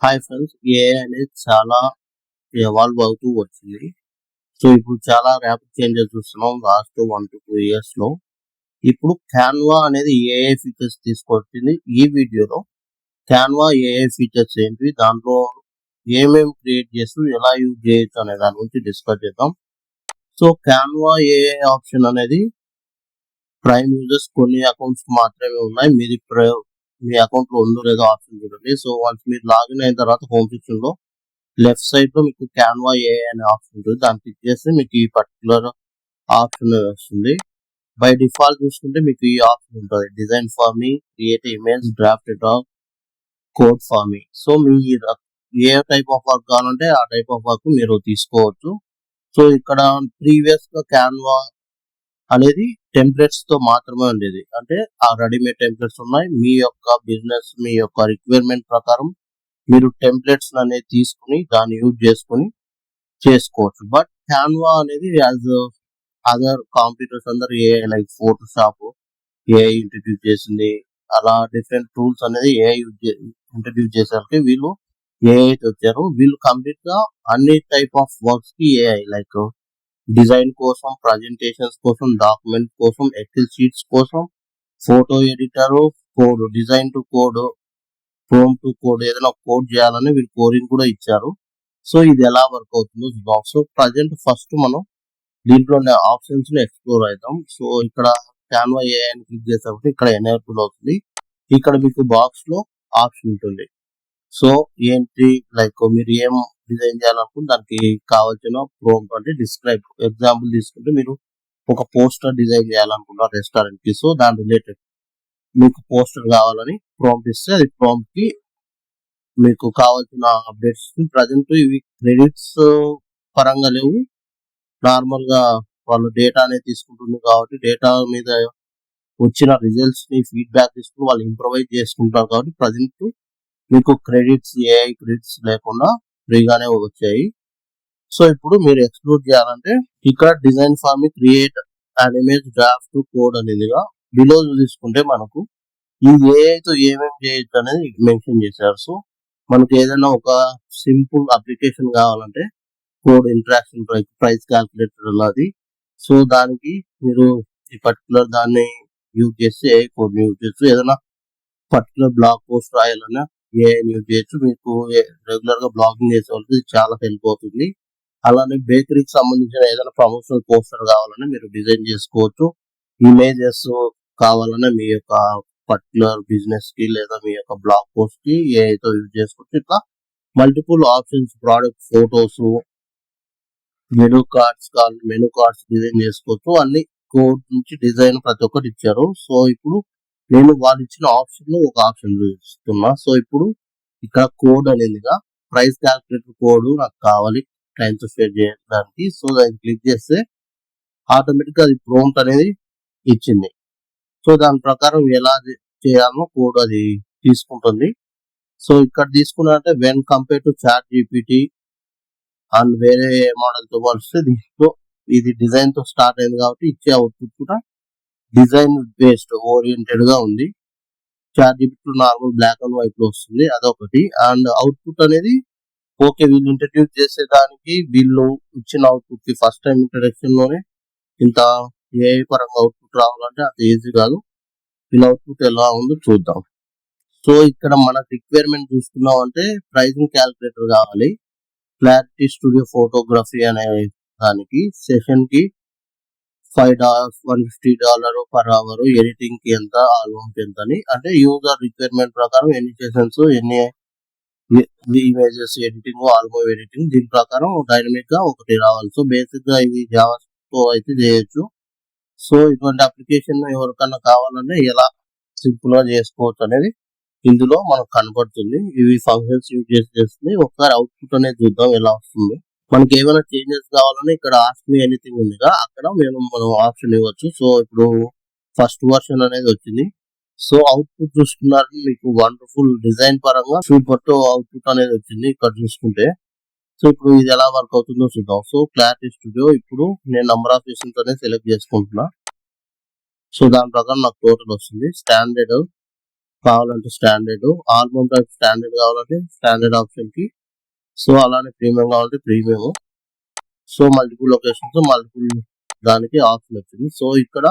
Hi friends, AI అనేది చాలా evolve అవుతూ వచ్చింది. సో ఇప్పుడు చాలా ర్యాపిడ్ చేంజెస్ చూస్తున్నాం లాస్ట్ 1 to 2 years లో. ఇప్పుడు క్యాన్వా అనేది ఏఐ ఫీచర్స్ తీసుకొచ్చింది. ఈ వీడియోలో క్యాన్వా ఏఐ ఫీచర్స్ ఏంటి, దాంట్లో ఏమేమి క్రియేట్ చేస్తూ ఎలా యూజ్ చేయొచ్చు అనే దాని గురించి డిస్కస్ చేద్దాం. సో క్యాన్వా ఏఐ ఆప్షన్ అనేది ప్రైమ్ యూజర్స్ కొన్ని అకౌంట్స్ మాత్రమే ఉన్నాయి. మీ అకౌంట్ లో ఉందో లేదో ఆప్షన్ చూడండి. సో వన్స్ మీరు లాగిన్ అయిన తర్వాత హోమ్ సెక్షన్ లో లెఫ్ట్ సైడ్ లో మీకు క్యాన్వా ఏఐ అనే ఆప్షన్ ఉంటుంది. దాన్ని క్లిక్ చేస్తే మీకు ఈ పర్టికులర్ ఆప్షన్ వస్తుంది. బై డిఫాల్ట్ చూసుకుంటే మీకు ఈ ఆప్షన్ ఉంటుంది, design for me, create image, draft doc, code for me. So మీ ఏ టైప్ ఆఫ్ వర్క్ కావాలంటే ఆ టైప్ ఆఫ్ వర్క్ మీరు తీసుకోవచ్చు. సో ఇక్కడ ప్రీవియస్ గా క్యాన్వా అనేది టెంప్లెట్స్ తో మాత్రమే ఉండేది. అంటే ఆ రెడీమేడ్ టెంప్లెట్స్ ఉన్నాయి. మీ యొక్క బిజినెస్, మీ యొక్క రిక్వైర్మెంట్ ప్రకారం మీరు టెంప్లెట్స్ అనేది తీసుకుని దాన్ని యూజ్ చేసుకుని చేసుకోవచ్చు. బట్ క్యాన్వా అనేది యాజ్ అదర్ కాంపిటీటర్స్ అందరు AI like Photoshop AI introduce చేసింది, అలా డిఫరెంట్ టూల్స్ అనేది ఏఐ ఇంట్రడ్యూస్ చేసరికి వీళ్ళు ఏఐ వచ్చారు. వీళ్ళు కంప్లీట్ గా అన్ని టైప్ ఆఫ్ వర్క్స్ కి ఏఐ లైక్ డిజైన్ కోసం, ప్రజెంటేషన్స్ కోసం, డాక్యుమెంట్ కోసం, ఎక్సెల్ షీట్స్ కోసం, photo editor, code, design to code, chrome to code, ఏదైనా కోడ్ చేయాలని వీళ్ళు కోడింగ్ కూడా ఇచ్చారు. సో ఇది ఎలా వర్క్ అవుతుందో చూద్దాం. సో ప్రజెంట్ ఫస్ట్ మనం దీంట్లో ఆప్షన్స్ ని ఎక్స్ప్లోర్ అవుతాం. సో ఇక్కడ క్యాన్వా ఏఐ అని క్లిక్ చేసేటప్పుడు ఇక్కడ ఎనేబుల్ అవుతుంది. ఇక్కడ మీకు బాక్స్ లో ఆప్షన్ ఉంటుంది. సో ఏంటి లైక్ మీరు ఏం డిజైన్ చేయాలనుకుంటే దానికి కావాల్సిన ప్రోంప్ట్ అంటే డిస్క్రైబ్. ఎగ్జాంపుల్ తీసుకుంటే మీరు ఒక పోస్టర్ డిజైన్ చేయాలనుకుంటారు రెస్టారెంట్ కి. సో దాని రిలేటెడ్ మీకు పోస్టర్ కావాలని ప్రాంప్ట్ ఇస్తే అది ప్రాంప్ట్ కి మీకు కావాల్సిన అప్డేట్స్. ప్రజెంట్ ఇవి క్రెడిట్స్ పరంగా లేవు, నార్మల్ గా వాళ్ళు డేటా అనేది తీసుకుంటుంది కాబట్టి డేటా మీద వచ్చిన రిజల్ట్స్ ని ఫీడ్బ్యాక్ తీసుకుని వాళ్ళు ఇంప్రొవైజ్ చేసుకుంటారు కాబట్టి ప్రజెంట్ మీకు క్రెడిట్స్, ఏఐ క్రెడిట్స్ లేకుండా ఫ్రీగానే వచ్చాయి. సో ఇప్పుడు మీరు ఎక్స్ప్లోర్ చేయాలంటే ఇక్కడ design for me, create and image, draft, code అనేదిగా బిలో తీసుకుంటే మనకు ఈ ఏఐతో ఏమేమి చేయొచ్చు అనేది మెన్షన్ చేశారు. సో మనకు ఏదైనా ఒక సింపుల్ అప్లికేషన్ కావాలంటే కోడ్ ఇంటరాక్షన్, ప్రైస్ క్యాల్కులేటర్ అది. సో దానికి మీరు ఈ పర్టికులర్ దాన్ని యూజ్ చేసి ఏఐ కోడ్ యూజ్ చేయొచ్చు. ఏదైనా పర్టికులర్ బ్లాగ్ పోస్ట్ రాయాలన్నా ఏఐ యూజ్ చేయొచ్చు. మీకు రెగ్యులర్ గా బ్లాగింగ్ చేసే వాళ్ళకి చాలా హెల్ప్ అవుతుంది. అలానే బేకరీకి సంబంధించిన ఏదైనా ప్రమోషనల్ పోస్టర్ కావాలన్నా మీరు డిజైన్ చేసుకోవచ్చు. ఇమేజెస్ కావాలన్నా మీ యొక్క పర్టికులర్ బిజినెస్ కి లేదా మీ యొక్క బ్లాగ్ పోస్ట్ కి ఏఐతో యూజ్ చేసుకోవచ్చు. ఇట్లా multiple options, product photos, menu cards design చేసుకోవచ్చు. అన్ని కోడ్ నుంచి డిజైన్ ప్రతి ఒక్కటి ఇచ్చారు. సో ఇప్పుడు నేను వాళ్ళు ఇచ్చిన ఆప్షన్ లో ఒక ఆప్షన్ చూస్తున్నా. సో ఇప్పుడు ఇక్కడ కోడ్ అనేదిగా ప్రైస్ క్యాల్కులేటర్ కోడ్ నాకు కావాలి టైం తో షేర్ చేయడానికి. సో దాన్ని క్లిక్ చేస్తే ఆటోమేటిక్ గా అది ప్రాంప్ట్ అనేది ఇచ్చింది. సో దాని ప్రకారం ఎలా చేయాలో కోడ్ అది తీసుకుంటుంది. సో ఇక్కడ తీసుకున్నట్టే when compare to chat GPT and వేరే మోడల్ తో పోలిస్తే దీంట్లో ఇది డిజైన్ తో స్టార్ట్ అయింది కాబట్టి ఇచ్చే అవుట్పుట్ కూడా డిజైన్ బేస్డ్ ఓరియంటెడ్ గా ఉంది. ChatGPT normal black and white లో వస్తుంది, అదొకటి. అండ్ అవుట్పుట్ అనేది ఓకే, వీళ్ళు ఇంట్రడ్యూస్ చేసేదానికి వీళ్ళు ఇచ్చిన అవుట్పుట్ కి ఫస్ట్ టైం ఇంట్రడక్షన్ లోనే ఇంత ఏఐ పరంగా అవుట్పుట్ రావాలంటే అంత ఈజీ కాదు. వీళ్ళ అవుట్పుట్ ఎలా ఉందో చూద్దాం. సో ఇక్కడ మన రిక్వైర్మెంట్ చూసుకున్నాం అంటే ప్రైసింగ్ క్యాల్కులేటర్ కావాలి, క్లారిటీ స్టూడియో ఫోటోగ్రఫీ అనే దానికి, సెషన్ కి $5, $150 పర్ అవర్, ఎడిటింగ్ కి ఎంత, ఆల్బమ్ కి ఎంత అని. అంటే యూజర్ రిక్వైర్మెంట్ ప్రకారం ఎన్ని సెషన్స్, ఎన్ని ఇమేజెస్ ఎడిటింగ్, ఆల్బమ్ ఎడిటింగ్, దీని ప్రకారం డైనమిక్ గా ఒకటి రావాలి. సో బేసిక్ గా ఇది జావా తో అయితే చేయొచ్చు. సో ఇటువంటి అప్లికేషన్ ఎవరికన్నా కావాలంటే ఎలా సింపుల్ గా చేసుకోవచ్చు అనేది ఇందులో మనకు కనబడుతుంది. ఇవి ఫంక్షన్స్ యూజ్ చేస్తుంది. ఒకసారి అవుట్పుట్ అనేది చూద్దాం ఎలా వస్తుంది. మనకి ఏమైనా చేంజెస్ కావాలన్నా ఇక్కడ ఆస్క్ మీ ఎనీథింగ్ ఉందిగా, అక్కడ మనం ఆప్షన్ ఇవ్వచ్చు. సో ఇప్పుడు ఫస్ట్ వర్షన్ అనేది వచ్చింది. సో అవుట్పుట్ చూసుకున్నారు, మీకు వండర్ఫుల్ డిజైన్ పరంగా సూపర్ తో అవుట్పుట్ అనేది వచ్చింది ఇక్కడ చూసుకుంటే. సో ఇప్పుడు ఇది ఎలా వర్క్ అవుతుందో చూద్దాం. సో క్లారిటీ స్టూడియో ఇప్పుడు నేను నంబర్ ఆఫ్ సెషన్స్ అనేది సెలెక్ట్ చేసుకుంటున్నా. సో దాని ప్రకారం నాకు టోటల్ వస్తుంది. స్టాండర్డ్ కావాలంటే స్టాండర్డ్, ఆల్బమ్ టైప్ స్టాండర్డ్ కావాలంటే స్టాండర్డ్ ఆప్షన్ కి, సో అలానే ప్రీమియం కావాలంటే premium, so multiple locations multiple దానికి ఆప్షన్ వచ్చింది. సో ఇక్కడ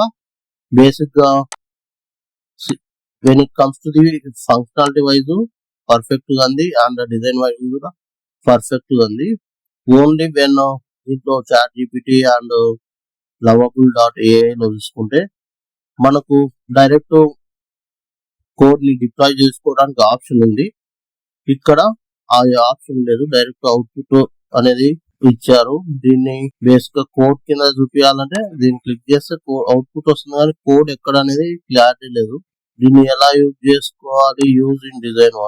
బేసిక్ గా when it comes to the functionality wise perfect గా ఉంది అండ్ డిజైన్ వైజ్ కూడా పర్ఫెక్ట్ గా ఉంది. ఓన్లీ వెన్ దీంట్లో చాట్ జీపీటీ అండ్ lovable.ai లో చూసుకుంటే మనకు డైరెక్ట్ కోడ్ ని డిప్లాయ్ చేసుకోవడానికి ఆప్షన్ ఉంది. ఇక్కడ ఆ ఆప్షన్ లేదు, డైరెక్ట్ అవుట్పుట్ అనేది ఇచ్చారు. దీన్ని బేసిక్ గా కోడ్ కింద చూపించాలంటే దీన్ని క్లిక్ చేస్తే అవుట్పుట్ వస్తుంది, కానీ కోడ్ ఎక్కడ అనేది క్లారిటీ లేదు. దీన్ని ఎలా యూజ్ చేసుకోవాలి, use in design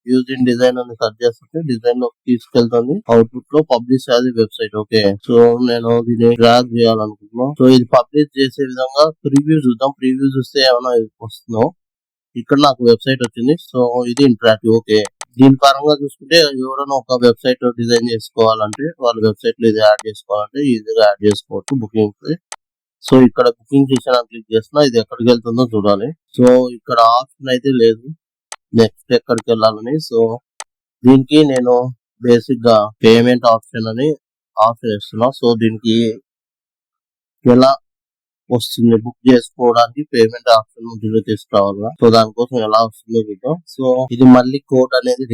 use in design అని సెర్చ్ చేస్తుంటే డిజైన్ లో తీసుకెళ్తుంది. అవుట్పుట్ లో పబ్లిష్ అది వెబ్సైట్. ఓకే, సో నేను దీన్ని డ్రాగ్ చేయాలనుకుంటున్నాను. సో ఇది పబ్లిష్ చేసే విధంగా ప్రివ్యూ చూద్దాం. ప్రివ్యూ చూస్తే ఏమైనా వస్తుందో. ఇక్కడ నాకు వెబ్సైట్ వచ్చింది. సో ఇది ఇంటరాక్టివ్. ఓకే, దీని పరంగా చూసుకుంటే ఎవరైనా ఒక వెబ్సైట్ డిజైన్ చేసుకోవాలంటే వాళ్ళ వెబ్సైట్ లో ఇది యాడ్ చేసుకోవాలంటే ఈజీగా యాడ్ చేసుకోవచ్చు బుకింగ్. సో ఇక్కడ బుకింగ్ చేసిన క్లిక్ చేస్తున్నా, ఇది ఎక్కడికి వెళ్తుందో చూడాలి. సో ఇక్కడ ఆప్షన్ అయితే లేదు నెక్స్ట్ ఎక్కడికి వెళ్ళాలని. సో దీనికి నేను బేసిక్ గా పేమెంట్ ఆప్షన్ అని ఆప్షన్ ఇస్తున్నా. సో దీనికి ఎలా వస్తుంది బుక్ చేసుకోవడానికి పేమెంట్ ఆప్షన్ దీనిలో తీసుకురావాలా, సో దానికోసం ఎలా వస్తుందో చూద్దాం. సో ఇది మళ్ళీ కోడ్ అనేది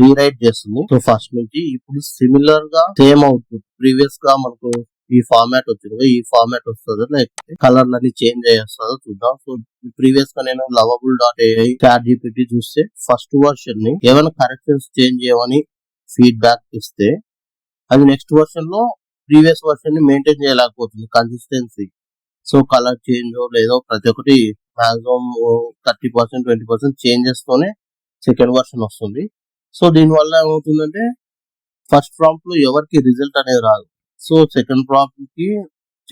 రీరైట్ చేస్తుంది. సో ఫస్ట్ నుంచి ఇప్పుడు సిమిలర్ గా సేమ్ అవుట్పుట్ ప్రీవియస్ గా మనకు ఈ ఫార్మాట్ వచ్చింది, ఈ ఫార్మాట్ వస్తుందో లేకపోతే కలర్ అన్ని చేంజ్ అయ్యేస్తుందో చూద్దాం. సో ప్రీవియస్ గా నేను lovable.ai చాట్ జీపీటీ చూస్తే ఫస్ట్ వర్షన్ ని ఏమైనా కరెక్షన్స్ చేంజ్ చేయమని ఫీడ్బ్యాక్ ఇస్తే అది నెక్స్ట్ వర్షన్ లో ప్రీవియస్ వర్షన్ ని మెయింటైన్ చేయలేకపోతుంది కన్సిస్టెన్సీ. సో కలర్ చేంజ్ లేదో ప్రతి ఒక్కటి మాక్సిమం 30% 20% చేంజెస్ తోనే సెకండ్ వర్షన్ వస్తుంది. సో దీని వల్ల ఏమవుతుందంటే ఫస్ట్ ప్రాంప్ట్ లో ఎవరికి రిజల్ట్ అనేది రాదు. సో సెకండ్ ప్రాంప్ట్ కి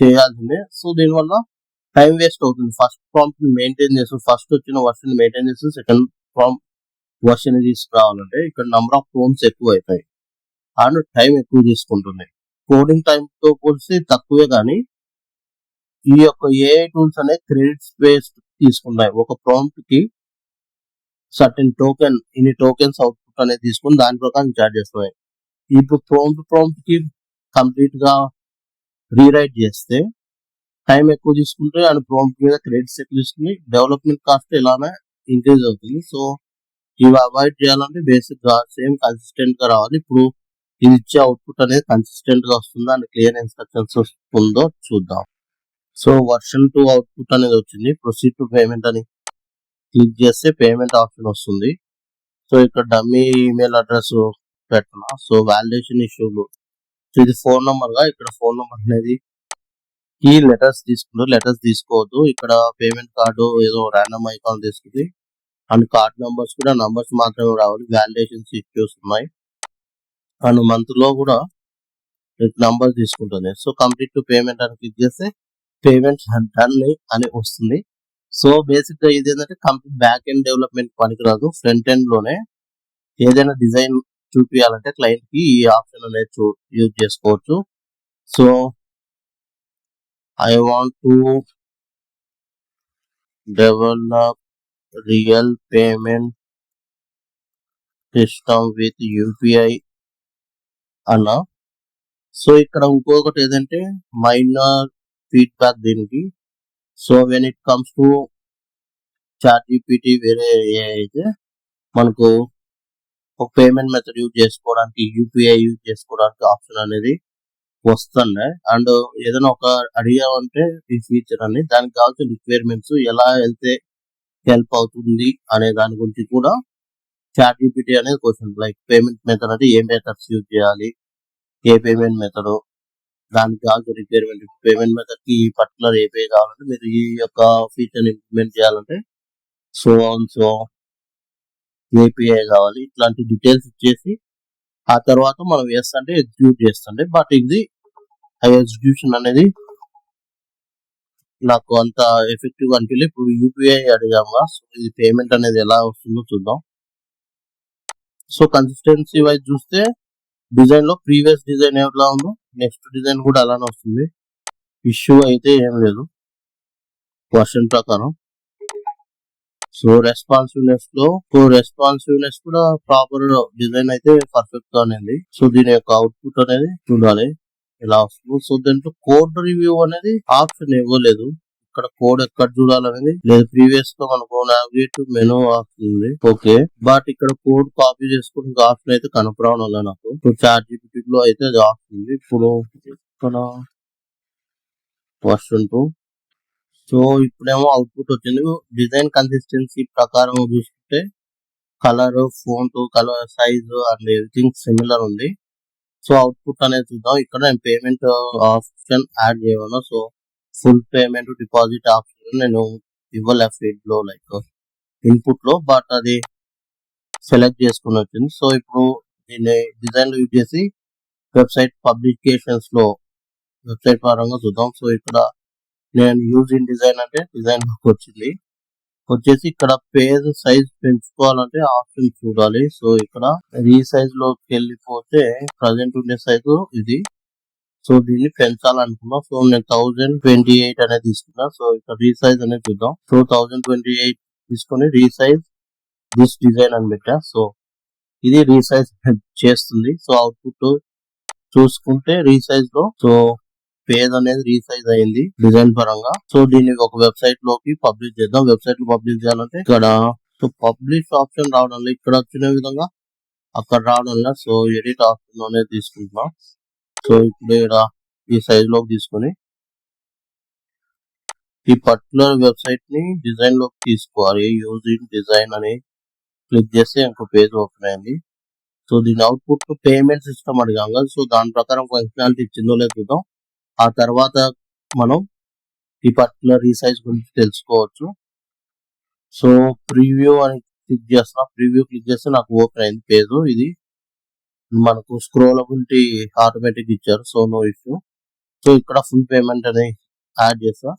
చేయాల్సిందే. సో దీని వల్ల టైం వేస్ట్ అవుతుంది. ఫస్ట్ ప్రాంప్ట్ ని మెయింటైన్ చేస్తూ ఫస్ట్ వచ్చిన వర్షన్ మెయింటైన్ చేస్తూ సెకండ్ ప్రాంప్ట్ వర్షన్ తీసుకురావాలంటే ఇక్కడ నంబర్ ఆఫ్ ప్రాంప్ట్స్ ఎక్కువ అవుతాయి అండ్ టైం ఎక్కువ తీసుకుంటుంది. కోడింగ్ టైం తో పోలిస్తే తక్కువే, కానీ ఈ యొక్క ఏఐ టూల్స్ అనేది క్రెడిట్స్ బేస్డ్ తీసుకున్నాయి. ఒక ప్రాంప్ట్ కి సర్టెన్ టోకెన్ ఇన్ని టోకెన్స్ అవుట్పుట్ అనేది తీసుకుని దాని ప్రకారం చార్జ్ చేస్తున్నాయి. ఇప్పుడు ప్రాంప్ట్ కి కంప్లీట్ గా రీరైట్ చేస్తే టైం ఎక్కువ తీసుకుంటే అండ్ ప్రాంప్ట్ మీద క్రెడిట్స్ ఎక్కువ తీసుకుని డెవలప్మెంట్ కాస్ట్ ఇలానే ఇంక్రీజ్ అవుతుంది. సో ఇవి అవాయిడ్ చేయాలంటే బేసిక్ గా సేమ్ కన్సిస్టెంట్ గా రావాలి. ఇప్పుడు ఇది ఇచ్చే అవుట్పుట్ అనేది కన్సిస్టెంట్ గా వస్తుందా అండ్ క్లియర్ ఇన్స్ట్రక్షన్స్ వస్తుందో చూద్దాం. సో వర్షన్ 2 అవుట్పుట్ అనేది వచ్చింది. ప్రొసీడ్ టు పేమెంట్ అని క్లిక్ చేస్తే పేమెంట్ ఆప్షన్ వస్తుంది. సో ఇక్కడ డమ్మీ ఈమెయిల్ అడ్రస్ పెట్టినా. సో వాలిడేషన్ ఇష్యూలు, సో ఇది ఫోన్ నంబర్ గా, ఇక్కడ ఫోన్ నంబర్ అనేది ఈ లెటర్స్ తీసుకుంటారు, లెటర్స్ తీసుకోవద్దు. ఇక్కడ పేమెంట్ కార్డు ఏదో ర్యాండమ్ ఐకాన్ తీసుకుంది అండ్ కార్డ్ నంబర్స్ కూడా నంబర్స్ మాత్రమే రావాలి. వాలిడేషన్స్ ఇష్యూస్ ఉన్నాయి అండ్ మంత్ లో కూడా నంబర్ తీసుకుంటుంది. సో కంప్లీట్ టు పేమెంట్ అని క్లిక్ చేస్తే పేమెంట్ డన్ అని వస్తుంది. సో బేసిక్ గా ఇది ఏంటంటే కంప్లీట్ బ్యాక్ ఎండ్ డెవలప్మెంట్ పనికిరాదు, ఫ్రంట్ ఎండ్ లోనే ఏదైనా డిజైన్ చూపించాలంటే క్లయింట్ కి ఈ ఆప్షన్ అనేది యూజ్ చేసుకోవచ్చు. So I want to develop real payment system with UPI అన్న. సో ఇక్కడ ఇంకొకటి ఏదంటే మైనర్ ఫీడ్బ్యాక్ దీనికి. So when it comes to chat GPT వేరే అయితే మనకు ఒక పేమెంట్ మెథడ్ యూజ్ చేసుకోవడానికి యూపీఐ యూజ్ చేసుకోవడానికి ఆప్షన్ అనేది వస్తున్నాయి. అండ్ ఏదైనా ఒక అడిగామంటే ఈ ఫీచర్ అని దానికి కావాల్సిన రిక్వైర్మెంట్స్ ఎలా వెళ్తే హెల్ప్ అవుతుంది అనే దాని గురించి కూడా చాట్ జీపీటీ అనేది క్వశ్చన్ లైక్ పేమెంట్ మెథడ్ అంటే ఏ మెథడ్స్ యూజ్ చేయాలి, ఏ పేమెంట్ మెథడ్, దానికి కావాల్సిన రిక్వైర్మెంట్, పేమెంట్ మెథడ్ కి ఈ పర్టికులర్ ఏపీఐ కావాలంటే మీరు ఈ యొక్క ఫీచర్ ఇంప్లిమెంట్ చేయాలంటే సో ఏపీఐ కావాలి, ఇట్లాంటి డీటెయిల్స్ ఇచ్చేసి ఆ తర్వాత మనం వేస్తుంటే ఎగ్జిక్యూట్ చేస్తుంటే. బట్ ఇది ఆ ఎగ్జిక్యూషన్ అనేది నాకు అంత ఎఫెక్టివ్ అనిపించలేదు. ఇప్పుడు యూపీఐ అడిగాము, సో ఇది పేమెంట్ అనేది ఎలా వస్తుందో చూద్దాం. సో కన్సిస్టెన్సీ వైజ్ చూస్తే డిజైన్ లో ప్రీవియస్ డిజైన్ ఎలా ఉందో నెక్స్ట్ డిజైన్ కూడా అలానే వస్తుంది. ఇష్యూ అయితే ఏం లేదు వర్షన్ ప్రకారం. సో రెస్పాన్సివ్నెస్ కూడా ప్రాపర్ డిజైన్ అయితే పర్ఫెక్ట్ గా ఉంది. సో దీని యొక్క అవుట్పుట్ అనేది చూడాలి ఇలా వస్తుంది. సో దీంట్లో కోడ్ రివ్యూ అనేది ఆప్షన్ ఇవ్వలేదు. ఇక్కడ కోడ్ ఎక్కడ చూడాలనేది లేదు. ప్రీవియస్ గా మనకు నావిగేట్ మెనూ ఆప్షన్ ఉంది, ఓకే. బట్ ఇక్కడ కోడ్ కాపీ చేసుకునే ఆప్షన్ అయితే కనపడడం వల్ల నాకు ఇప్పుడు ChatGPT లో అయితే అది ఆప్షన్ ఉంది. ఇప్పుడు ఇక్కడ వర్షన్ 2. సో ఇప్పుడేమో అవుట్పుట్ వచ్చింది. డిజైన్ కన్సిస్టెన్సీ ప్రకారం చూసుకుంటే colour, font, colour, size and everything similar ఉంది. సో అవుట్పుట్ అనేది చూద్దాం. ఇక్కడ నేను పేమెంట్ ఆప్షన్ యాడ్ చేయను. So full payment deposit option నేను ఇవ్వలే ఫీల్డ్ లో, లైక్ ఇన్పుట్ లో, బట్ అది సెలెక్ట్ చేసుకుని వచ్చింది. సో ఇప్పుడు దీన్ని డిజైన్ యూజ్ చేసి వెబ్సైట్ పబ్లికేషన్స్ లో వెబ్సైట్ పరంగా చూద్దాం. సో ఇక్కడ నేను యూజ్ ఇన్ డిజైన్ అంటే డిజైన్ వచ్చింది. వచ్చేసి ఇక్కడ పేజ్ సైజ్ పెంచుకోవాలంటే ఆప్షన్ చూడాలి. సో ఇక్కడ రీసైజ్ లోకి వెళ్ళిపోతే ప్రజెంట్ ఉండే సైజు ఇది. సో దీన్ని పెంచాలనుకున్నా. సో నేను 1028 అనేది తీసుకున్నా. సో ఇక్కడ రీసైజ్ అనేది చూద్దాం. సో 1028 తీసుకొని రీసైజ్ దిస్ డిజైన్ అని పెట్టా. సో ఇది రీసైజ్ చేస్తుంది. సో అవుట్పుట్ చూసుకుంటే రీసైజ్ లో సో పేజ్ అనేది రీసైజ్ అయింది డిజైన్ పరంగా. సో దీన్ని ఒక వెబ్సైట్ లోకి పబ్లిష్ చేద్దాం. వెబ్సైట్ లో పబ్లిష్ చేయాలంటే ఇక్కడ సో పబ్లిష్ ఆప్షన్ రావడం లేదు, ఇక్కడ వచ్చిన విధంగా అక్కడ రావడం లేదు. సో ఎడిట్ ఆప్షన్ అనేది తీసుకుంటున్నాం. సో ఇప్పుడు ఇక్కడ ఈ సైజ్ లోకి తీసుకొని ఈ పర్టికులర్ వెబ్సైట్ ని డిజైన్ లోకి తీసుకోవాలి. యూజింగ్ డిజైన్ అని క్లిక్ చేస్తే ఇంకో పేజ్ ఓపెన్ అయింది. సో దీని అవుట్పుట్ పేమెంట్ సిస్టమ్ అడిగాం కదా. సో దాని ప్రకారం ఫంక్షనాలిటీ ఇచ్చిందో లేదో చూద్దాం. ఆ తర్వాత మనం ఈ పర్టికులర్ రీసైజ్ గురించి తెలుసుకోవచ్చు. సో ప్రివ్యూ అని క్లిక్ చేస్తున్నా. ప్రివ్యూ క్లిక్ చేస్తే నాకు ఓపెన్ అయింది పేజ్. ఇది మనకు స్క్రోలబిలిటీ ఆటోమేటిక్ ఇచ్చారు. So no issue. సో ఇక్కడ ఫుల్ పేమెంట్ అని యాడ్ చేస్తా.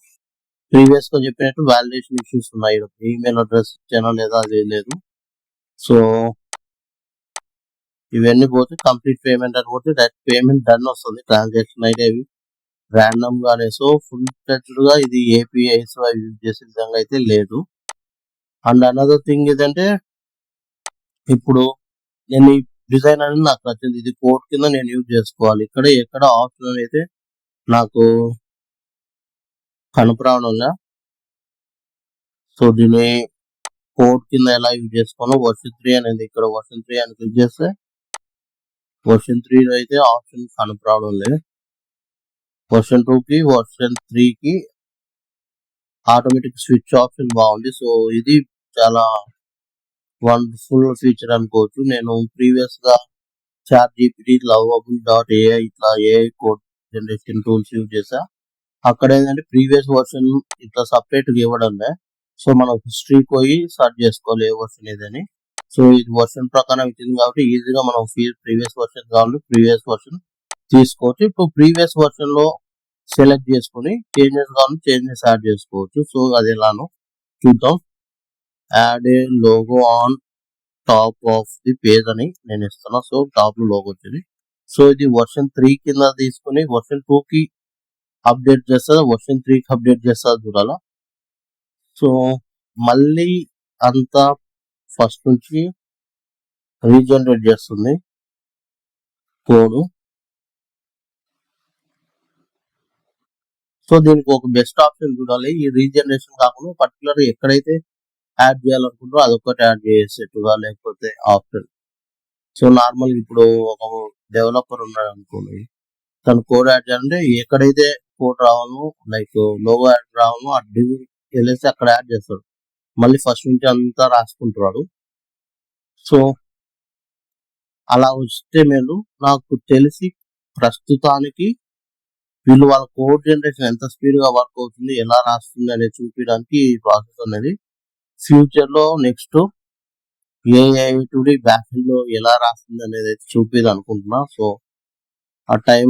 ప్రీవియస్ గా చెప్పినట్టు వాలిడేషన్ ఇష్యూస్ ఉన్నాయి. ఈమెయిల్ అడ్రస్ ఇచ్చానా లేదా అది లేదు. సో ఇవన్నీ పోతే కంప్లీట్ పేమెంట్ అని పోతే డైరెక్ట్ పేమెంట్ డన్ వస్తుంది. ట్రాన్సాక్షన్ అయితే అవి ర్యాండమ్ గానే. సో ఫుల్ ఫ్లెడ్జ్డ్ గా ఇది ఏపీఐస్ యూజ్ చేసే విధంగా అయితే లేదు. అండ్ అనదర్ థింగ్ ఏంటంటే ఇప్పుడు నేను ఈ డిజైన్ అనేది నాకు నచ్చింది. ఇది కోడ్ కింద నేను యూజ్ చేసుకోవాలి. ఇక్కడ ఎక్కడ ఆప్షన్ అయితే నాకు కనపరావడంలా. సో దీన్ని కోడ్ కింద ఎలా యూజ్ చేసుకోవాలో వర్షన్ 3 అనేది ఇక్కడ వర్షన్ 3 అని క్లిక్ చేస్తే వర్షన్ 3 లో అయితే ఆప్షన్ కనపరావడం లేదు. వర్షన్ 2 కి వర్షన్ 3 కి ఆటోమేటిక్ స్విచ్ ఆప్షన్ బాగుంది. సో ఇది చాలా వండర్ఫుల్ ఫీచర్ అనుకోవచ్చు. నేను ప్రీవియస్ గా ChatGPT, lovable.ai ఇట్లా AI code generation tools use చేసా. అక్కడ ఏంటంటే ప్రీవియస్ వర్షన్ ఇట్లా సపరేట్ గా ఇవ్వడం లే. సో మనం హిస్టరీ పోయి సర్చ్ చేసుకోవాలి ఏ వర్షన్ ఏదని. సో ఇది వర్షన్ ప్రకారం ఇచ్చింది కాబట్టి ఈజీగా మనం ప్రీవియస్ వర్షన్ కావాలి ప్రీవియస్ వర్షన్ తీసుకోవచ్చు. ఇప్పుడు ప్రీవియస్ వర్షన్ లో సెలెక్ట్ చేసుకుని చేంజెస్ కావాలి చేంజెస్ యాడ్ చేసుకోవచ్చు. సో అది ఎలానో చూద్దాం. Add A logo on top of the page అని నేను ఇస్తున్నా. సో టాప్ లో లోగో వచ్చింది. సో ఇది వర్షన్ 3 కింద తీసుకుని వర్షన్ 2 కి అప్డేట్ చేస్తుందా వర్షన్ 3 కి అప్డేట్ చేస్తుందా చూడాలా. సో మళ్ళీ అంతా ఫస్ట్ నుంచి రీజనరేట్ చేస్తుంది కోడ్. సో దీనికి ఒక బెస్ట్ ఆప్షన్ చూడాలి. ఈ రీజనరేషన్ కాకుండా పర్టికులర్ ఎక్కడైతే యాడ్ చేయాలనుకుంటారో అదొక్కటి యాడ్ చేసేట్టుగా లేకపోతే ఆప్షన్. సో నార్మల్ ఇప్పుడు ఒక డెవలపర్ ఉన్నాడు అనుకోండి, తను కోడ్ యాడ్ చేయాలంటే ఎక్కడైతే కోడ్ రావాలో లైక్ లోగో యాడ్ రావాలో అడ్డు వెళ్ళేసి అక్కడ యాడ్ చేస్తాడు. మళ్ళీ ఫస్ట్ నుంచి అంతా రాసుకుంటున్నాడు. సో అలా వస్తే మేలు. నాకు తెలిసి ప్రస్తుతానికి వీళ్ళు వాళ్ళ కోడ్ జనరేషన్ ఎంత స్పీడ్ గా వర్క్ అవుతుంది ఎలా రాస్తుంది అనేది చూపించడానికి ఈ ప్రాసెస్ అనేది ఫ్యూచర్ లో నెక్స్ట్ ఏఐ టుడి బ్యాక్ ఎండ్ లో ఎలా రాస్తుంది అనేది చూపిది అనుకుంటున్నా. సో ఆ టైం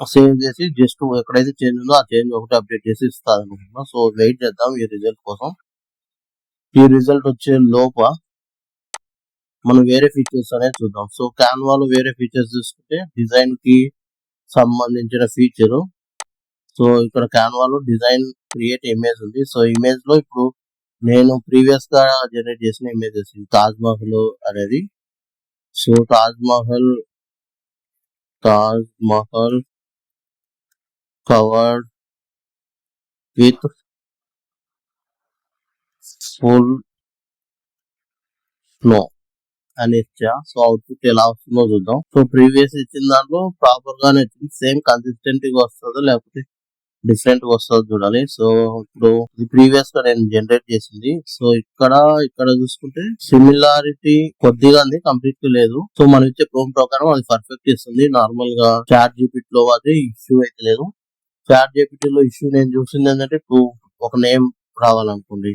సేవ్ చేసి జస్ట్ ఎక్కడైతే చేంజ్ ఉందో ఆ చేంజ్ ఒకటి అప్డేట్ చేసి ఇస్తుంది అనుకుంటున్నా. సో వెయిట్ చేద్దాం ఈ రిజల్ట్ కోసం. ఈ రిజల్ట్ వచ్చే లోప మనం వేరే ఫీచర్స్ అనేది చూద్దాం. సో క్యాన్వాలో వేరే ఫీచర్స్ చూసుకుంటే డిజైన్ కి సంబంధించిన ఫీచర్. సో ఇక్కడ క్యాన్వాలో డిజైన్ క్రియేట్ ఇమేజ్ ఉంది. సో ఇమేజ్ లో ఇప్పుడు నేను ప్రీవియస్ గా జనరేట్ చేసిన ఇమేజెస్ తాజ్ మహల్ అనేది. So Taj Mahal covered with full snow అని ఇచ్చా. సో అవుట్పుట్ ఎలా వస్తుందో చూద్దాం. సో ప్రీవియస్ ఇచ్చిన దాంట్లో ప్రాపర్ గానే వచ్చింది. సేమ్ కన్సిస్టెంట్ గా వస్తుందో లేకపోతే డిఫరెంట్ గా వస్తుందో చూడాలి. సో ఇప్పుడు ఇది ప్రీవియస్ గా నేను జనరేట్ చేసింది. సో ఇక్కడ చూసుకుంటే సిమిలారిటీ కొద్దిగా ఉంది, కంప్లీట్ గా లేదు. సో మనం ఇచ్చే ప్రోమ్ ప్రకారం అది పర్ఫెక్ట్ ఇస్తుంది. నార్మల్ గా చాట్ జీపీటీ లో అది ఇష్యూ అయితే లేదు. చాట్ జీపీటీ లో ఇష్యూ నేను చూసింది ఏంటంటే ఒక నేమ్ రావాలనుకోండి,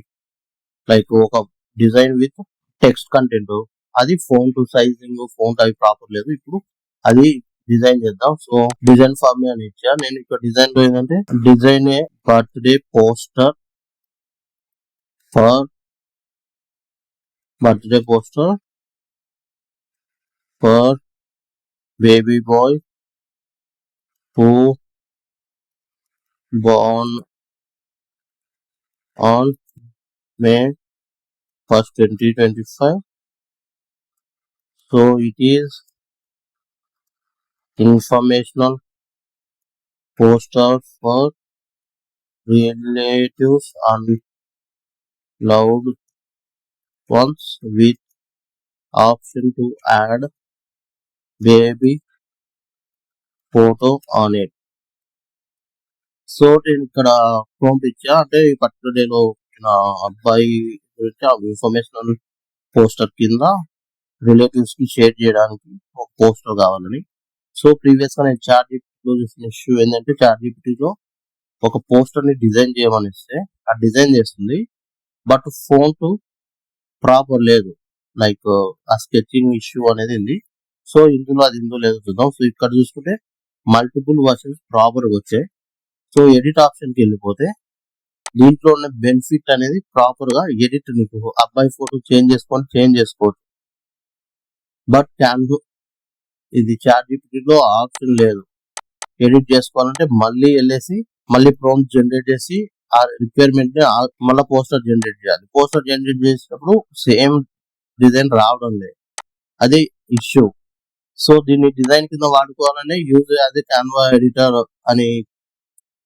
లైక్ ఒక డిజైన్ విత్ టెక్స్ట్ కంటెంట్, అది ఫోన్ టు సైజింగ్ ఫోన్ అవి ప్రాపర్ లేదు. ఇప్పుడు అది డిజైన్ చేద్దాం. సో డిజైన్ ఫార్ మీ అని ఇచ్చా. నేను ఇక్కడ డిజైన్ లో ఏంటంటే design A birthday poster for baby bye who born on May 1st, 2025. So it is informational poster for relatives and loved ones with option to add baby photo on it. So నేను ఇక్కడ prompt ఇచ్చా, అంటే ఈ particular డేలో పుట్టిన అబ్బాయి గురించి ఆ ఇన్ఫర్మేషనల్ పోస్టర్ కింద రిలేటివ్స్ కి షేర్ చేయడానికి ఒక పోస్టర్ కావాలని. సో ప్రీవియస్ గా నేను చాట్ జీపీటీలో చూసిన ఇష్యూ ఏంటంటే చాట్ జీపీటీలో ఒక పోస్టర్ ని డిజైన్ చేయమని ఇస్తే ఆ డిజైన్ చేస్తుంది, బట్ ఫోన్ టు ప్రాపర్ లేదు. లైక్ ఆ స్కెచింగ్ ఇష్యూ అనేది ఉంది. సో ఇందులో లేదో చూద్దాం. సో ఇక్కడ చూసుకుంటే మల్టిపుల్ వర్షన్స్ ప్రాపర్ గా వచ్చాయి. సో ఎడిట్ ఆప్షన్ కి వెళ్ళిపోతే దీంట్లో ఉన్న బెనిఫిట్ అనేది ప్రాపర్ గా ఎడిట్, నీకు అబ్బాయి ఫోటో చేంజ్ చేసుకోవచ్చు. బట్ ఇది చాట్ జీపీటీలో ఆప్షన్ లేదు. ఎడిట్ చేసుకోవాలంటే మళ్ళీ వెళ్ళేసి మళ్ళీ ప్రాంప్ట్ జనరేట్ చేసి ఆ రిక్వైర్మెంట్ ని మళ్ళీ పోస్టర్ జనరేట్ చేయాలి. పోస్టర్ జనరేట్ చేసినప్పుడు సేమ్ డిజైన్ రావడం లేదు, అదే ఇష్యూ. సో దీన్ని డిజైన్ కింద వాడుకోవాలంటే యూజ్ యాజ్ క్యాన్వా ఎడిటర్ అని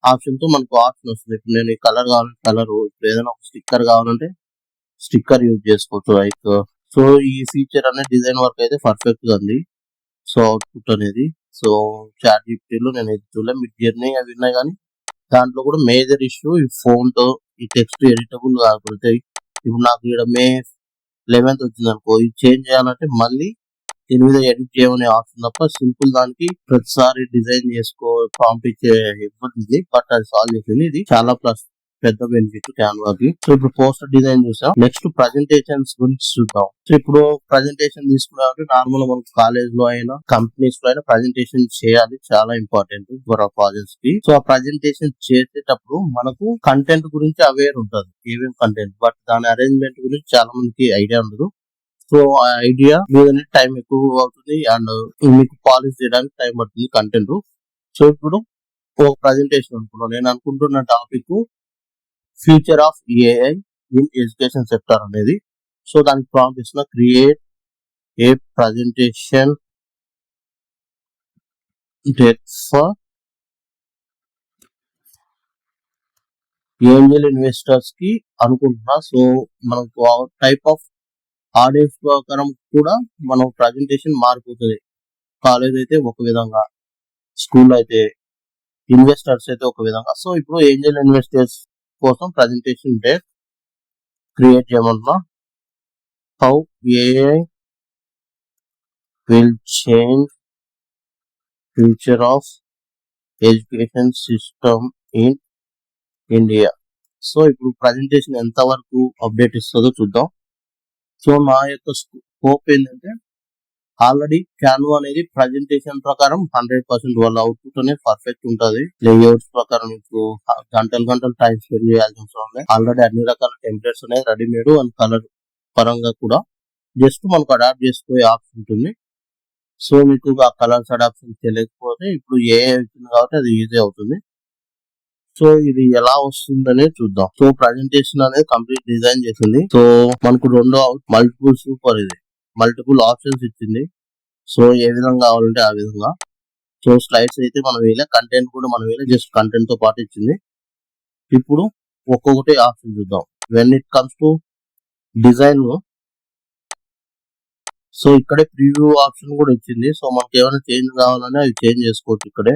ఆప్షన్ తో మనకు ఆప్షన్ వస్తుంది. ఇప్పుడు నేను ఈ కలర్ కావాలంటే కలర్, ఇప్పుడు ఏదైనా ఒక స్టిక్కర్ కావాలంటే స్టిక్కర్ యూజ్ చేసుకోవచ్చు. లైక్ సో ఈ ఫీచర్ అనేది డిజైన్ వర్క్ అయితే పర్ఫెక్ట్ గా ఉంది. సో అవుట్పుట్ అనేది సో చాట్ జీపీటీలో నేను ఇది చూడలే, మిడ్ జర్నీ అవి ఉన్నాయి, కానీ దాంట్లో కూడా మేజర్ ఇష్యూ ఈ ఫోన్ తో ఈ టెక్స్ట్ ఎడిటబుల్ కాకపోతే. ఇప్పుడు నాకు ఇక్కడ May 11th వచ్చింది అనుకో, ఇది చేంజ్ చేయాలంటే మళ్ళీ దీని మీద ఎడిట్ చేయమనే ఆప్షన్ తప్ప సింపుల్ దానికి ప్రతిసారి డిజైన్ చేసుకో పంపించే ఇబ్బంది, బట్ అది సాల్వ్ చేసింది. ఇది చాలా పెద్ద బెనిఫిట్ క్యాన్వాకి. సో ఇప్పుడు పోస్టర్ డిజైన్ చూసాం, నెక్స్ట్ ప్రజెంటేషన్స్ గురించి చూద్దాం. సో ఇప్పుడు ప్రజెంటేషన్ తీసుకున్నామంటే నార్మల్ మనకు కాలేజ్ లో అయినా కంపెనీస్ లో అయినా ప్రజెంటేషన్ చేయాలి, చాలా ఇంపార్టెంట్ ఫర్ ఆ ప్రాజెక్ట్స్ కి. సో ఆ ప్రజెంటేషన్ చేసేటప్పుడు మనకు కంటెంట్ గురించి అవేర్ ఉంటుంది, ఏమేమి కంటెంట్, బట్ దాని అరేంజ్మెంట్ గురించి చాలా మందికి ఐడియా ఉండదు. సో ఆ ఐడియా మీదనే టైం ఎక్కువ అవుతుంది అండ్ మీకు పాలిష్ చేయడానికి టైం పడుతుంది కంటెంట్. సో ఇప్పుడు ఒక ప్రజెంటేషన్ అనుకున్నాను, నేను అనుకుంటున్న topic future of AI in education sector అనేది. సో దానికి ప్రాంప్ట్ ఇస్తున్నా, create a presentation for Angel investors కి అనుకుంటున్నా. సో మనకు టైప్ ఆఫ్ ఆడియన్స్ ప్రకారం కూడా మనం ప్రజెంటేషన్ మారిపోతుంది. కాలేజ్ అయితే ఒక విధంగా, స్కూల్ అయితే, ఇన్వెస్టర్స్ అయితే ఒక విధంగా. సో ఇప్పుడు ఏంజల్ ఇన్వెస్టర్స్ కోసం ప్రజెంటేషన్ డెక్ క్రియేట్ చేయమన్నా, how AI will change future of education system in India. So ఇప్పుడు ప్రజెంటేషన్ ఎంత వరకు అప్డేట్ ఇస్తుందో చూద్దాం. సో నా యొక్క స్కోప్ ఏంటంటే ఆల్రెడీ క్యాన్వా అనేది ప్రజెంటేషన్ ప్రకారం 100% వాళ్ళ అవుట్పుట్ అనేది పర్ఫెక్ట్ ఉంటుంది. లేఅవుట్స్ ప్రకారం మీకు గంటలు టైం స్పెండ్ చేయాల్సి అవసరం. ఆల్రెడీ అన్ని రకాల టెంప్లెట్స్ అనేది రెడీమేడ్ అండ్ కలర్ పరంగా కూడా జస్ట్ మనకు అడాప్ట్ చేసుకునే ఆప్షన్ ఉంటుంది. సో మీకు ఆ కలర్స్ అడాప్షన్ తెలియకపోతే ఇప్పుడు ఏ అవుతుంది కాబట్టి అది ఈజీ అవుతుంది. సో ఇది ఎలా వస్తుందనే చూద్దాం. సో ప్రజెంటేషన్ అనేది కంప్లీట్ డిజైన్ చేసింది. సో మనకు రెండు మల్టిపుల్ సూపర్ ఇది మల్టిపుల్ ఆప్షన్స్ ఇచ్చింది. సో ఏ విధంగా కావాలంటే ఆ విధంగా. సో స్లైడ్స్ అయితే మనం వేలే, కంటెంట్ కూడా మనం వేలే, జస్ట్ కంటెంట్ తో పాటు ఇచ్చింది. ఇప్పుడు ఒక్కొక్కటి ఆప్షన్ చూద్దాం. When it comes to design, so ఇక్కడే ప్రివ్యూ ఆప్షన్ కూడా ఇచ్చింది. సో మనకి ఏమైనా చేంజ్ కావాలంటే అవి చేంజ్ చేసుకోవచ్చు ఇక్కడే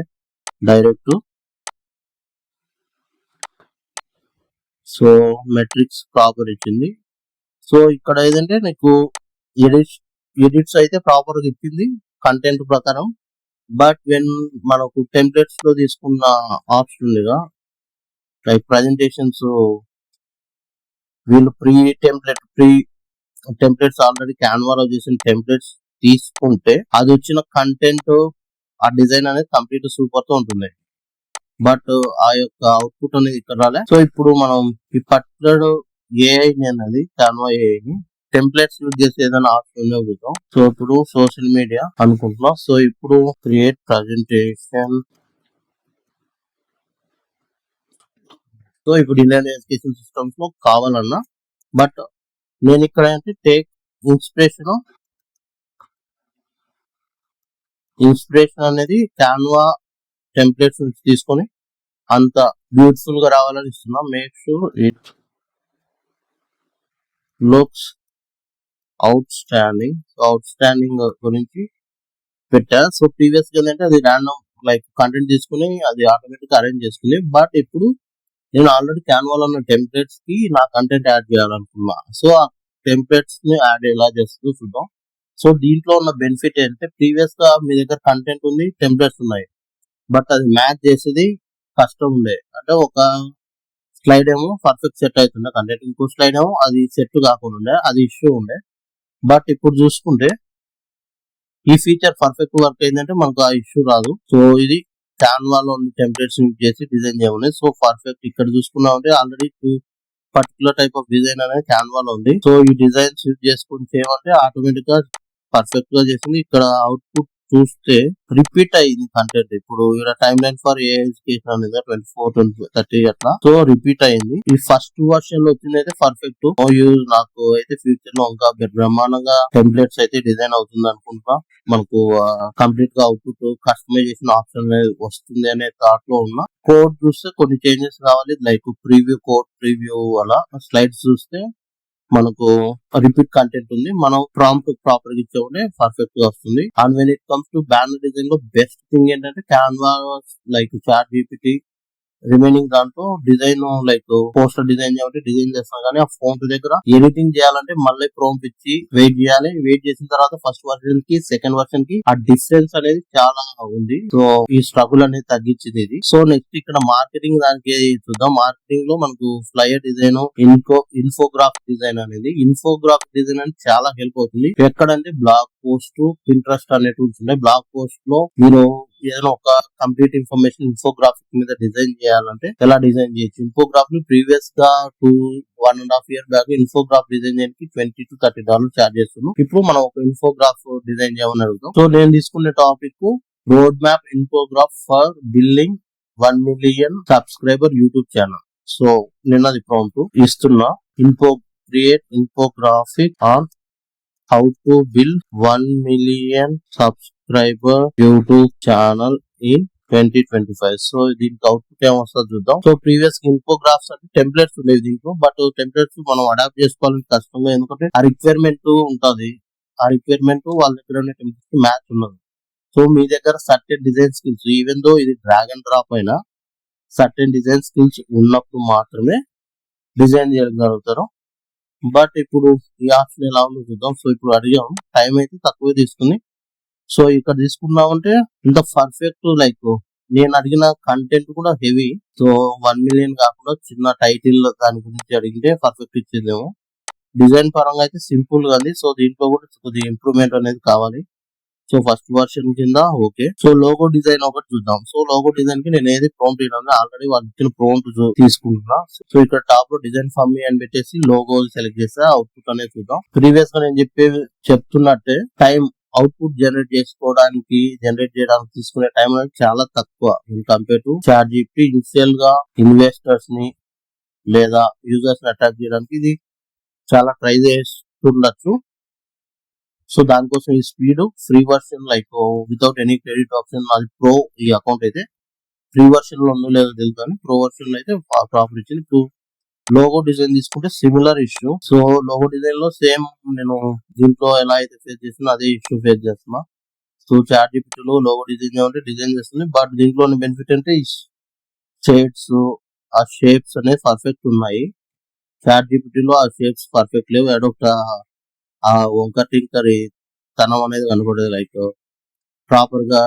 డైరెక్ట్. సో మెట్రిక్స్ ప్రాపర్ ఇచ్చింది. సో ఇక్కడ ఏదంటే నీకు ఎడిట్స్ అయితే ప్రాపర్ గా ఇచ్చింది కంటెంట్ ప్రకారం. బట్ వెన్ మనకు టెంప్లెట్స్ లో తీసుకున్న ఆప్షన్ ఉందిగా, లైక్ ప్రజెంటేషన్స్ వీళ్ళు ప్రీ టెంప్లెట్స్ ఆల్రెడీ క్యాన్వాలో చేసిన టెంప్లెట్స్ తీసుకుంటే అది వచ్చిన కంటెంట్ ఆ డిజైన్ అనేది కంప్లీట్ సూపర్ తో ఉంటుంది. బట్ ఆ యొక్క అవుట్పుట్ అనేది ఇక్కడ రాలే. సో ఇప్పుడు మనం ఈ పర్టికులర్ ఏఐ అనేది క్యాన్వా ఏఐని టెంప్లెట్స్ యూజ్ చేసి ఏదైనా ఆప్షన్ చూద్దాం. సో ఇప్పుడు సోషల్ మీడియా అనుకుంటున్నాం. సో ఇప్పుడు క్రియేట్ ప్రజెంటేషన్. సో ఇప్పుడు ఇండియన్ ఎడ్యుకేషన్ సిస్టమ్స్ లో కావాలన్నా, బట్ నేను ఇక్కడ అంటే టేక్ ఇన్స్పిరేషన్ అనేది క్యాన్వా టెంప్లెట్స్ నుంచి తీసుకొని అంత బ్యూటిఫుల్ గా రావాలని ఇస్తున్నా. Make sure it looks out standing గురించి పెట్టా. సో ప్రీవియస్ గా ఏంటంటే అది ర్యాండమ్ లైక్ కంటెంట్ తీసుకుని అది ఆటోమేటిక్ అరేంజ్ చేసుకుంది. బట్ ఇప్పుడు నేను ఆల్రెడీ క్యాన్వాలో ఉన్న టెంప్లెట్స్ కి నా కంటెంట్ యాడ్ చేయాలనుకున్నా. సో ఆ టెంప్లెట్స్ ని యాడ్ ఎలా చేస్తుందో చూద్దాం. సో దీంట్లో ఉన్న బెనిఫిట్ ఏంటంటే ప్రీవియస్ గా మీ దగ్గర కంటెంట్ ఉంది, టెంప్లెట్స్ ఉన్నాయి, బట్ అది మ్యాచ్ చేసేది కష్టం ఉండే. అంటే ఒక స్లైడ్ ఏమో పర్ఫెక్ట్ సెట్ అవుతుండే కంటెంట్, ఇంకో స్లైడ్ ఏమో అది సెట్ కాకుండా ఉండే, అది ఇష్యూ ఉండే. బట్ ఇప్పుడు చూసుకుంటే ఈ ఫీచర్ పర్ఫెక్ట్ వర్క్ అయిందంటే మనకు ఆ ఇష్యూ రాదు. సో ఇది క్యాన్వాలో టెంప్లెట్స్ యూజ్ చేసి డిజైన్ చేయమని. సో పర్ఫెక్ట్ ఇక్కడ చూసుకున్నామంటే already particular type of design అనేది క్యాన్వాలో ఉంది. సో ఈ డిజైన్స్ యూజ్ చేసుకుని చేయమంటే ఆటోమేటిక్ గా పర్ఫెక్ట్ గా చేసింది. ఇక్కడ అవుట్పుట్ చూస్తే రిపీట్ అయింది కంటెంట్. ఇప్పుడు ఇక్కడ time line for a education అనేది 24, 30 అట్లా. సో రిపీట్ అయింది. ఈ ఫస్ట్ వర్షన్ లో వచ్చింది అయితే పర్ఫెక్ట్. నాకు అయితే ఫ్యూచర్ లో ఇంకా బ్రహ్మాండంగా టెంప్లెట్స్ అయితే డిజైన్ అవుతుంది అనుకుంటా. మనకు కంప్లీట్ గా అవుట్పుట్ కస్టమైజేషన్ ఆప్షన్ వస్తుంది అనే థాట్ లో ఉన్నా. కోడ్ చూస్తే కొన్ని చేంజెస్ కావాలి, లైక్ ప్రివ్యూ అలా. స్లైడ్స్ చూస్తే మనకు రిపీట్ కంటెంట్ ఉంది, మనం ప్రాంప్ట్ ప్రాపర్ గా ఇచ్చేవాడే పర్ఫెక్ట్ గా వస్తుంది. And when it comes to banner design లో బెస్ట్ థింగ్ ఏంటంటే Canva like ChatGPT remaining దాంట్లో డిజైన్ లైక్ పోస్టర్ డిజైన్ చేయాలంటే డిజైన్ చేస్తాం, కానీ ఆ ఫోన్ దగ్గర ఎడిటింగ్ చేయాలంటే మళ్ళీ ప్రాంప్ట్ ఇచ్చి వెయిట్ చేయాలి. వెయిట్ చేసిన తర్వాత ఫస్ట్ వర్షన్ కి సెకండ్ వర్షన్ కి ఆ డిఫరెన్స్ అనేది చాలా ఉంది. సో ఈ స్ట్రగుల్ అనేది తగ్గించింది ఇది. సో నెక్స్ట్ ఇక్కడ మార్కెటింగ్ దానికి చూద్దాం. మార్కెటింగ్ లో మనకు ఫ్లైయర్ డిజైన్, ఇన్ఫోగ్రాఫ్ డిజైన్ అనేది చాలా హెల్ప్ అవుతుంది. ఎక్కడంటే బ్లాగ్ పోస్ట్, పింట్రెస్ట్ అనే టూల్స్ ఉన్నాయి. బ్లాగ్ పోస్ట్ లో మీరు ఏదైనా ఒక కంప్లీట్ ఇన్ఫర్మేషన్ ఇన్ఫోగ్రాఫిక్ మీద డిజైన్ చేయాలంటే ఎలా డిజైన్ చేయొచ్చు. ఇన్ఫోగ్రాఫిక్ ప్రీవియస్ గా 1.5 years బ్యాక్ ఇన్ఫోగ్రాఫ్ డిజైన్ చేయడానికి $20 to $30 చార్జ్ చేస్తున్నాం. ఇప్పుడు మనం ఒక ఇన్ఫోగ్రాఫ్ డిజైన్ చేయమని అడుగుతాం. సో నేను తీసుకునే topic road map infograph for building 1 million subscriber YouTube channel. So నేను అది ప్రాంప్ట్ ఇస్తున్నా. Create infographic on how to build 1 million subscriber YouTube channel in 2025. So దీనికి అవుట్పుట్ ఏమొస్తుంది చూద్దాం. సో ప్రీవియస్ ఇన్ఫోగ్రాఫ్స్ అంటే టెంప్లెట్స్ ఉండేవి దీంట్లో, బట్ టెంప్లెట్స్ మనం అడాప్ట్ చేసుకోవాలంటే కష్టంగా, ఎందుకంటే ఆ రిక్వైర్మెంట్ ఉంటది. ఆ రిక్వైర్మెంట్ వాళ్ళ దగ్గర ఉన్న టెంప్లెట్స్ మ్యాచ్ ఉన్నది. సో మీ దగ్గర certain design skills, even though ఇది డ్రాగ్ అండ్ డ్రాప్ అయినా సర్టెన్ డిజైన్ స్కిల్స్ ఉన్నప్పుడు మాత్రమే డిజైన్ చేయగలుగుతారు. బట్ ఇప్పుడు ఈ ఆప్షన్ ఎలా ఉందో చూద్దాం. సో ఇప్పుడు అడిగాము, టైం అయితే తక్కువ తీసుకుని. సో ఇక్కడ తీసుకున్నామంటే ఇంత పర్ఫెక్ట్, లైక్ నేను అడిగిన కంటెంట్ కూడా హెవీ. సో 1 million కాకుండా చిన్న టైటిల్ దాని గురించి అడిగితే పర్ఫెక్ట్ ఇచ్చేదేమో. డిజైన్ పరంగా అయితే సింపుల్ గా ఉంది. సో దీంట్లో కూడా కొద్దిగా ఇంప్రూవ్మెంట్ అనేది కావాలి. సో ఫస్ట్ వర్షన్ కింద ఓకే. సో లోగో డిజైన్ ఒకటి చూద్దాం. సో లోగో డిజైన్ కి నేను ఏది ప్రాంప్ట్ ఇవ్వను, ఆల్రెడీ వాళ్ళు ఇచ్చిన ప్రాంప్ట్ తీసుకుంటున్నా. సో ఇక్కడ టాప్ లో డిజైన్ ఫర్ మీ అని పెట్టేసి లోగో సెలెక్ట్ చేస్తే అవుట్పుట్ అనేది చూద్దాం. ప్రీవియస్ గా నేను చెప్తున్నట్టే టైం అవుట్పుట్ జనరేట్ చేయడానికి తీసుకునే టైం అనేది చాలా తక్కువ compare to chat GPT. Initial గా ఇన్వెస్టర్స్ ని లేదా యూజర్స్ ని అట్రాక్ట్ చేయడానికి ఇది చాలా ట్రై చేస్తుండొచ్చు. సో దానికోసం ఈ speed free version like without any credit option, అది ప్రో ఈ అకౌంట్ అయితే ఫ్రీ వర్షన్ లో ఉందో లేదో తెలియదు, కానీ ప్రో వర్షన్ లో అయితే ప్రాఫిట్ ఇచ్చింది. లోగో డిజైన్ తీసుకుంటే similar issue. So logo design లో సేమ్ నేను దీంట్లో ఎలా అయితే ఫేస్ చేస్తున్నా అదే ఇష్యూ ఫేస్ చేస్తున్నా. సో చాట్ జీపీటీలో లోగో డిజైన్ చేయమంటే డిజైన్ చేస్తుంది, బట్ దీంట్లోని బెనిఫిట్ అంటే ఈ షేడ్స్, ఆ షేప్స్ అనేవి పర్ఫెక్ట్ ఉన్నాయి. చాట్ జీపీటీలో ఆ షేప్స్ పర్ఫెక్ట్ లేవు. అదొక ఆ వంకర టింకరి తనం అనేది కనబడేది, లైక్ ప్రాపర్ గా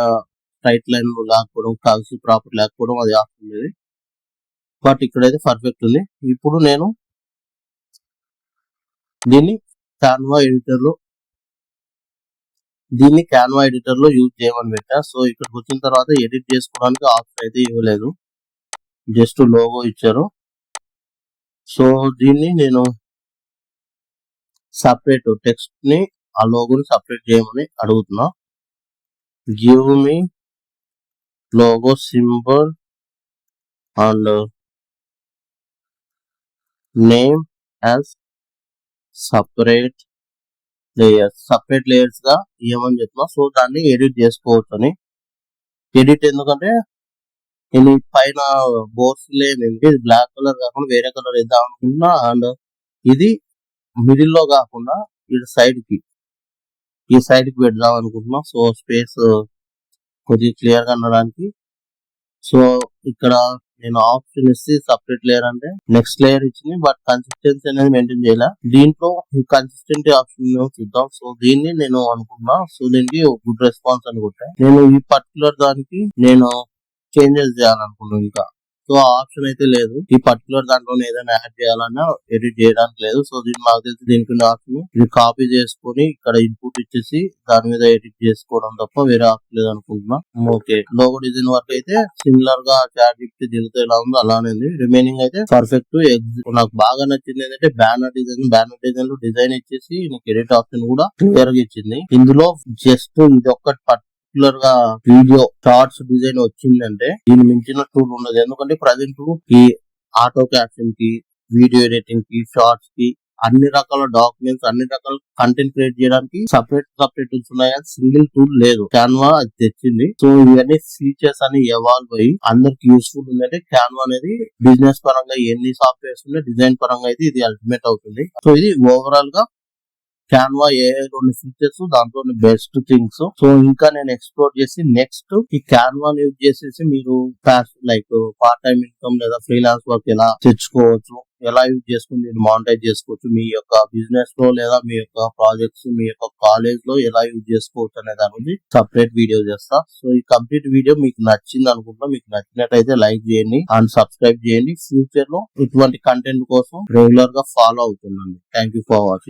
స్ట్రైట్ లైన్ లేకపోవడం, కర్వ్స్ ప్రాపర్ లేకపోవడం అది ఆపుతుంది. బట్ ఇక్కడైతే పర్ఫెక్ట్ ఉంది. ఇప్పుడు నేను దీన్ని కాన్వా ఎడిటర్ లో యూజ్ చేయమని పెట్టా. సో ఇక్కడికి వచ్చిన తర్వాత ఎడిట్ చేసుకోవడానికి ఆప్షన్ అయితే ఇవ్వలేదు, జస్ట్ లోగో ఇచ్చారు. సో దీన్ని నేను సపరేట్ టెక్స్ట్ ని ఆ లోగోని సపరేట్ చేయమని అడుగుతున్నా. Give me logo symbol and name as separate layers గా ఇవ్వమని చెప్తున్నా. సో దాన్ని ఎడిట్ చేసుకోవచ్చు అని. ఎడిట్ ఎందుకంటే నేను పైన బోర్డ్స్ లేదండి, బ్లాక్ కలర్ కాకుండా వేరే కలర్ వేద్దాం అనుకున్నా, అండ్ ఇది మిడిల్ లో కాకుండా ఈ సైడ్ కి పెడదాం అనుకుంటున్నా. సో స్పేస్ కొద్దిగా క్లియర్ గా ఉండడానికి. సో ఇక్కడ నేను ఆప్షన్ ఇస్తే సపరేట్ లేయర్ అంటే నెక్స్ట్ లేయర్ ఇచ్చింది, బట్ కన్సిస్టెన్సీ అనేది మెయింటైన్ చేయాలి. దీంట్లో ఈ కన్సిస్టెంట్ ఆప్షన్ చూద్దాం. సో దీన్ని నేను అనుకున్నా. సో దీనికి గుడ్ రెస్పాన్స్ అనుకుంటా. నేను ఈ పర్టికులర్ దానికి నేను చేంజెస్ చేయాలనుకున్నాను ఇంకా. సో ఆప్షన్ అయితే లేదు. ఈ పర్టికులర్ దాంట్లో ఏదైనా యాడ్ చేయాలన్నా ఎడిట్ చేయడానికి లేదు. సో దీన్ని నాకు తెలిసి దీనికి ఆప్షన్ ఇది కాపీ చేసుకొని ఇక్కడ ఇన్పుట్ ఇచ్చేసి దాని మీద ఎడిట్ చేసుకోవడం తప్ప వేరే ఆప్షన్ లేదు అనుకుంటున్నా. ఓకే, లోగో డిజైన్ వర్క్ అయితే సిమిలర్ గా చాట్ జీపీటీ దీనితో ఎలా ఉందో అలానే ఉంది. రిమైనింగ్ అయితే పర్ఫెక్ట్. నాకు బాగా నచ్చింది ఏంటంటే బ్యానర్ డిజైన్ లో డిజైన్ ఇచ్చేసి నీకు ఎడిట్ ఆప్షన్ కూడా క్లియర్ గా ఇచ్చింది. ఇందులో జస్ట్ ఇది ఒక్కటి పర్టికులర్ గా వీడియో షార్ట్స్ డిజైన్ వచ్చిందంటే దీని మించిన టూల్ ఉండదు. ఎందుకంటే ప్రజెంట్ ఈ ఆటో క్యాప్షన్ కి, వీడియో ఎడిటింగ్ కి, షార్ట్స్ కి అన్ని రకాల డాక్యుమెంట్స్, అన్ని రకాల కంటెంట్ క్రియేట్ చేయడానికి సపరేట్ టూల్స్ ఉన్నాయి, సింగిల్ టూల్ లేదు. కాన్వా అది తెచ్చింది. సో ఇవన్నీ ఫీచర్స్ అని ఎవాల్వ్ అయ్యి అందరికి యూస్ఫుల్ ఉందంటే కాన్వా అనేది బిజినెస్ పరంగా ఎన్ని సాఫ్ట్వేర్స్ ఉన్నాయి, డిజైన్ పరంగా అయితే ఇది అల్టిమేట్ అవుతుంది. సో ఇది ఓవరాల్ గా కాన్వా కొన్ని ఫీచర్స్, దాంట్లో బెస్ట్ థింగ్స్. సో ఇంకా నేను ఎక్స్ప్లోర్ చేసి నెక్స్ట్ ఈ కాన్వా యూజ్ చేసేసి మీరు లైక్ పార్ట్ టైం ఇన్కమ్ లేదా ఫ్రీలాన్స్ వర్క్ ఎలా తెచ్చుకోవచ్చు, ఎలా యూజ్ చేసుకుని మీరు మానిటైజ్ చేసుకోవచ్చు, మీ యొక్క బిజినెస్ లో లేదా మీ యొక్క ప్రాజెక్ట్స్, మీ యొక్క కాలేజ్ లో ఎలా యూజ్ చేసుకోవచ్చు అనే దాని గురించి సపరేట్ వీడియో చేస్తా. సో ఈ కంప్లీట్ వీడియో మీకు నచ్చింది అనుకుంటా. మీకు నచ్చినట్టయితే లైక్ చేయండి అండ్ సబ్స్క్రైబ్ చేయండి. ఫ్యూచర్ లో ఇటువంటి కంటెంట్ కోసం రెగ్యులర్ గా ఫాలో అవుతుండండి. Thank you for watching.